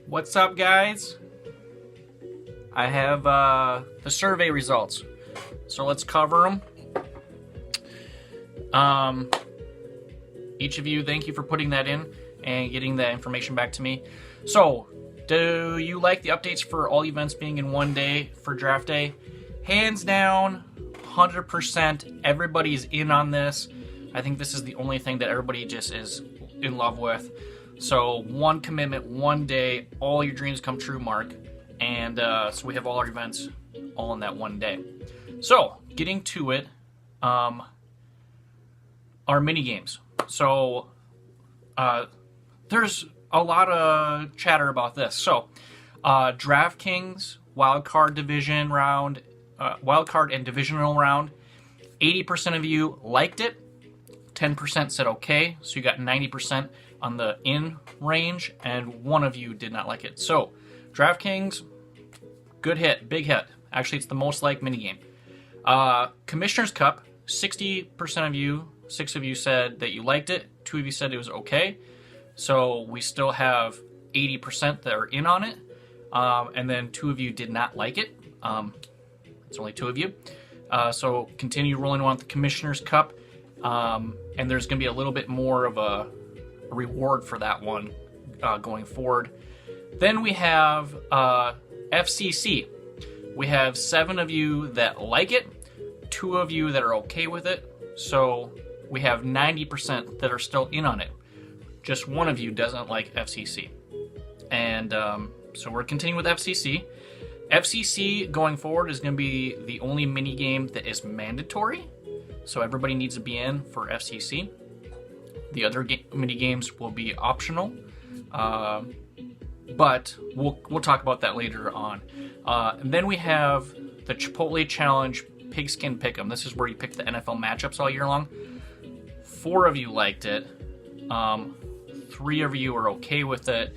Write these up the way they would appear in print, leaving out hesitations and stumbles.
What's up, guys? I have the survey results, so let's cover them. Each of you, thank you for putting that in and getting that information back to me. So, do you like the updates for all events being in one day for draft day? Hands down, 100%. Everybody's in on this. I think this is the only thing that everybody just is in love with. So, one commitment, one day, all your dreams come true, Mark. And so we have all our events all in that one day. So, getting to it, our mini games. So, there's a lot of chatter about this. So, DraftKings wildcard division round, wildcard and divisional round. 80% of you liked it. 10% said okay. So you got 90% on the in range, and one of you did not like it. So, DraftKings, good hit, big hit. Actually, it's the most liked minigame. Commissioner's Cup, 60% of you, 6 of you said that you liked it. 2 of you said it was okay. So we still have 80% that are in on it. And then 2 of you did not like it. It's only 2 of you. So continue rolling on with the Commissioner's Cup. And there's going to be a little bit more of a reward for that one going forward. Then we have FCC. We have 7 of you that like it, 2 of you that are okay with it. So we have 90% that are still in on it. Just 1 of you doesn't like FCC. And so we're continuing with FCC. FCC going forward is going to be the only mini game that is mandatory. So everybody needs to be in for FCC. The other mini games will be optional. But we'll talk about that later on. And then we have the Chipotle Challenge Pigskin Pick'em. This is where you pick the NFL matchups all year long. 4 of you liked it. 3 of you are okay with it.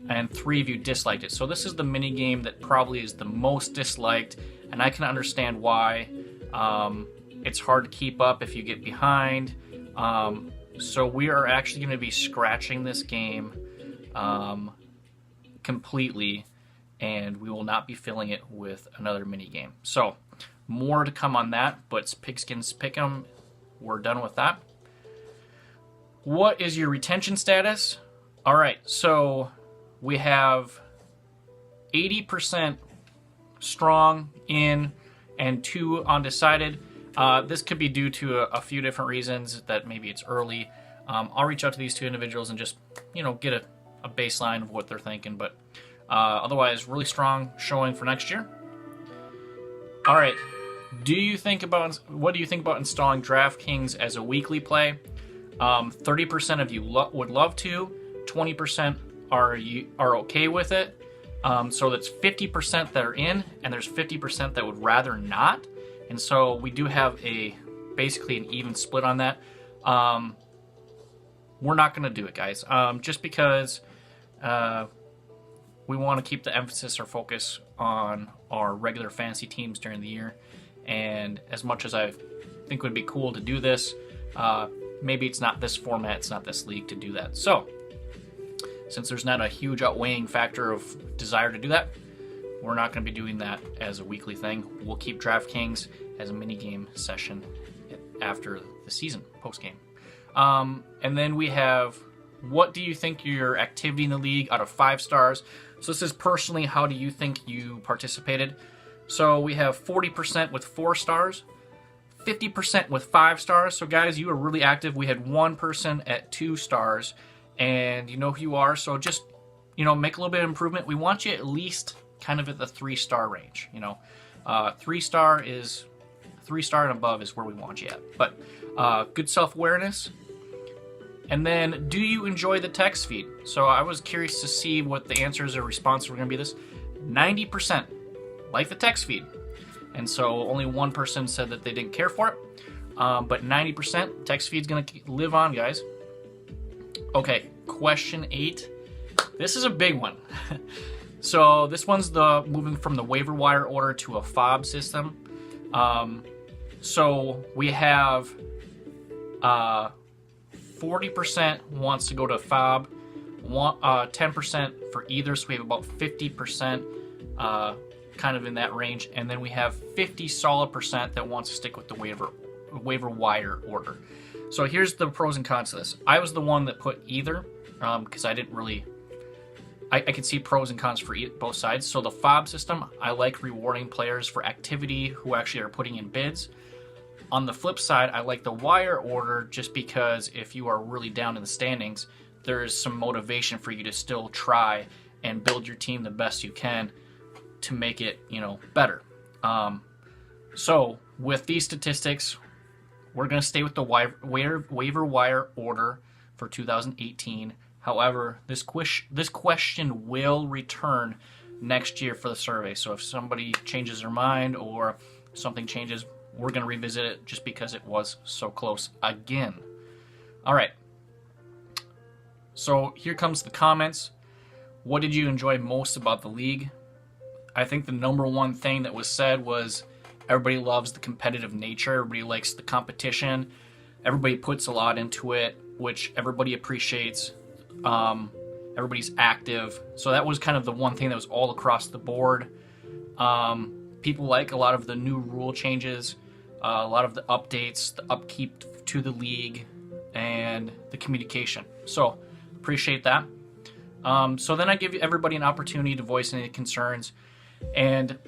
And 3 of you disliked it. So this is the mini game that probably is the most disliked. And I can understand why. It's hard to keep up if you get behind. So we are actually going to be scratching this game completely, and we will not be filling it with another mini game. So more to come on that, but it's Pigskins Pick'em. We're done with that. What is your retention status? All right, so we have 80% strong in and 2 undecided. This could be due to a few different reasons, that maybe it's early. I'll reach out to these 2 individuals and just, get a baseline of what they're thinking. But otherwise, really strong showing for next year. All right. What do you think about installing DraftKings as a weekly play? 30% of you would love to. 20% are okay with it. So that's 50% that are in, and there's 50% that would rather not. And so we do have basically an even split on that. We're not going to do it, guys, just because we want to keep the emphasis or focus on our regular fantasy teams during the year. And as much as I think it would be cool to do this, maybe it's not this format, it's not this league to do that. So since there's not a huge outweighing factor of desire to do that, we're not going to be doing that as a weekly thing. We'll keep DraftKings as a mini game session after the season, post game. And then we have, what do you think your activity in the league out of 5 stars? So this is personally, how do you think you participated? So we have 40% with 4 stars, 50% with 5 stars. So guys, you were really active. We had 1 person at 2 stars, and you know who you are. So just, make a little bit of improvement. We want you at least kind of at the 3-star range. 3-star and above is where we want you at. But good self-awareness. And then, do you enjoy the text feed? So I was curious to see what the answers or responses were going to be. This 90% like the text feed, and so only 1 person said that they didn't care for it. But 90% text feed's going to live on, guys. Okay, question 8. This is a big one. So this one's the moving from the waiver wire order to a fob system. So we have 40% wants to go to fob, 10% for either, so we have about 50% kind of in that range, and then we have 50 solid percent that wants to stick with the waiver wire order. So here's the pros and cons of this. I was the one that put either because I didn't really, I could see pros and cons for both sides. So the fob system, I like rewarding players for activity who actually are putting in bids. On the flip side, I like the wire order just because if you are really down in the standings, there's some motivation for you to still try and build your team the best you can to make it, better. So with these statistics, we're going to stay with the waiver wire order for 2018. However, this question will return next year for the survey. So if somebody changes their mind or something changes, we're going to revisit it just because it was so close again. All right. So here comes the comments. What did you enjoy most about the league? I think the number one thing that was said was everybody loves the competitive nature. Everybody likes the competition. Everybody puts a lot into it, which everybody appreciates. Everybody's active. So that was kind of the one thing that was all across the board. People like a lot of the new rule changes, a lot of the updates, the upkeep to the league, and the communication. So appreciate that. So then I give everybody an opportunity to voice any concerns. And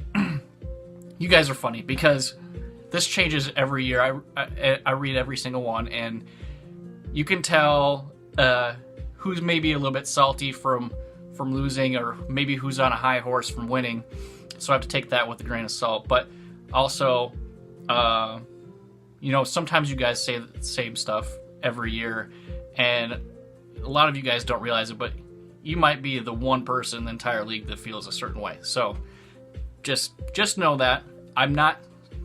you guys are funny because this changes every year. I read every single one, and you can tell who's maybe a little bit salty from losing, or maybe who's on a high horse from winning. So I have to take that with a grain of salt. But also, sometimes you guys say the same stuff every year, and a lot of you guys don't realize it, but you might be the one person in the entire league that feels a certain way. So just know that I'm not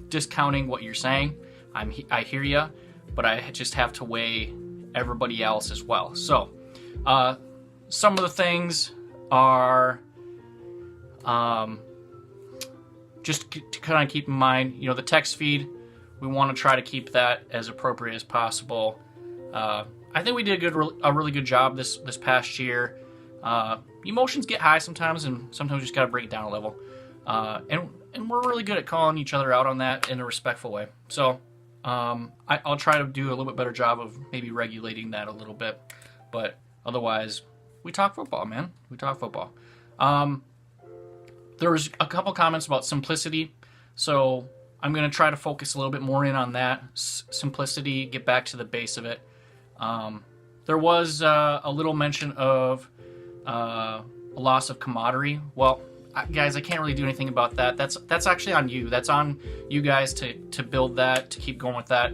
discounting what you're saying. I hear you, but I just have to weigh everybody else as well. So some of the things are just to kind of keep in mind, the text feed, we want to try to keep that as appropriate as possible. I think we did a really good job this past year. Emotions get high sometimes, and sometimes you just got to bring it down a level. And we're really good at calling each other out on that in a respectful way. So I'll try to do a little bit better job of maybe regulating that a little bit. But otherwise, we talk football, man. We talk football. There was a couple comments about simplicity. So I'm going to try to focus a little bit more in on that. Simplicity, get back to the base of it. There was a little mention of a loss of camaraderie. Well, guys, I can't really do anything about that. That's actually on you. That's on you guys to build that, to keep going with that.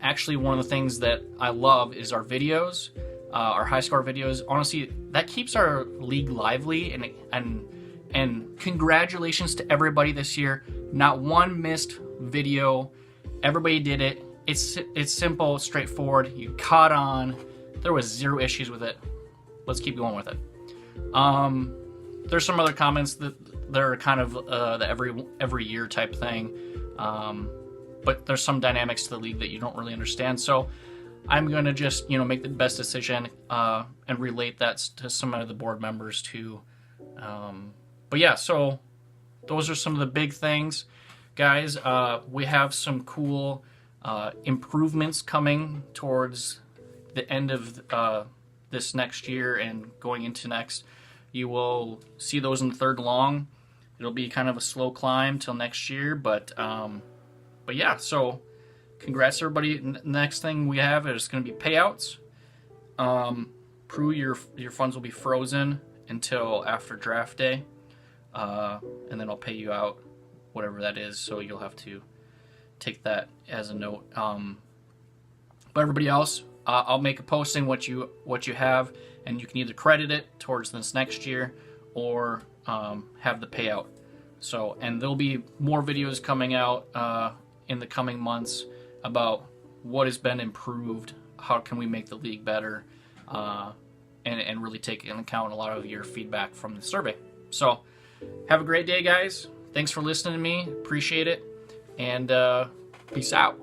Actually, one of the things that I love is our videos, our high score videos. Honestly, that keeps our league lively, and congratulations to everybody this year. Not one missed video. Everybody did it. It's simple, straightforward. You caught on. There was zero issues with it. Let's keep going with it. There's some other comments that are kind of the every year type thing, but there's some dynamics to the league that you don't really understand. So I'm gonna just make the best decision and relate that to some of the board members too. But yeah, so those are some of the big things, guys. We have some cool improvements coming towards the end of this next year and going into next. You will see those in the third long. It'll be kind of a slow climb till next year, but yeah. So, congrats everybody. Next thing we have is going to be payouts. Prue, your funds will be frozen until after draft day, and then I'll pay you out whatever that is. So you'll have to take that as a note. But everybody else, I'll make a posting what you have, and you can either credit it towards this next year or have the payout. So, and there'll be more videos coming out in the coming months about what has been improved, how can we make the league better, and really take into account a lot of your feedback from the survey. So, have a great day, guys. Thanks for listening to me. Appreciate it. And peace out.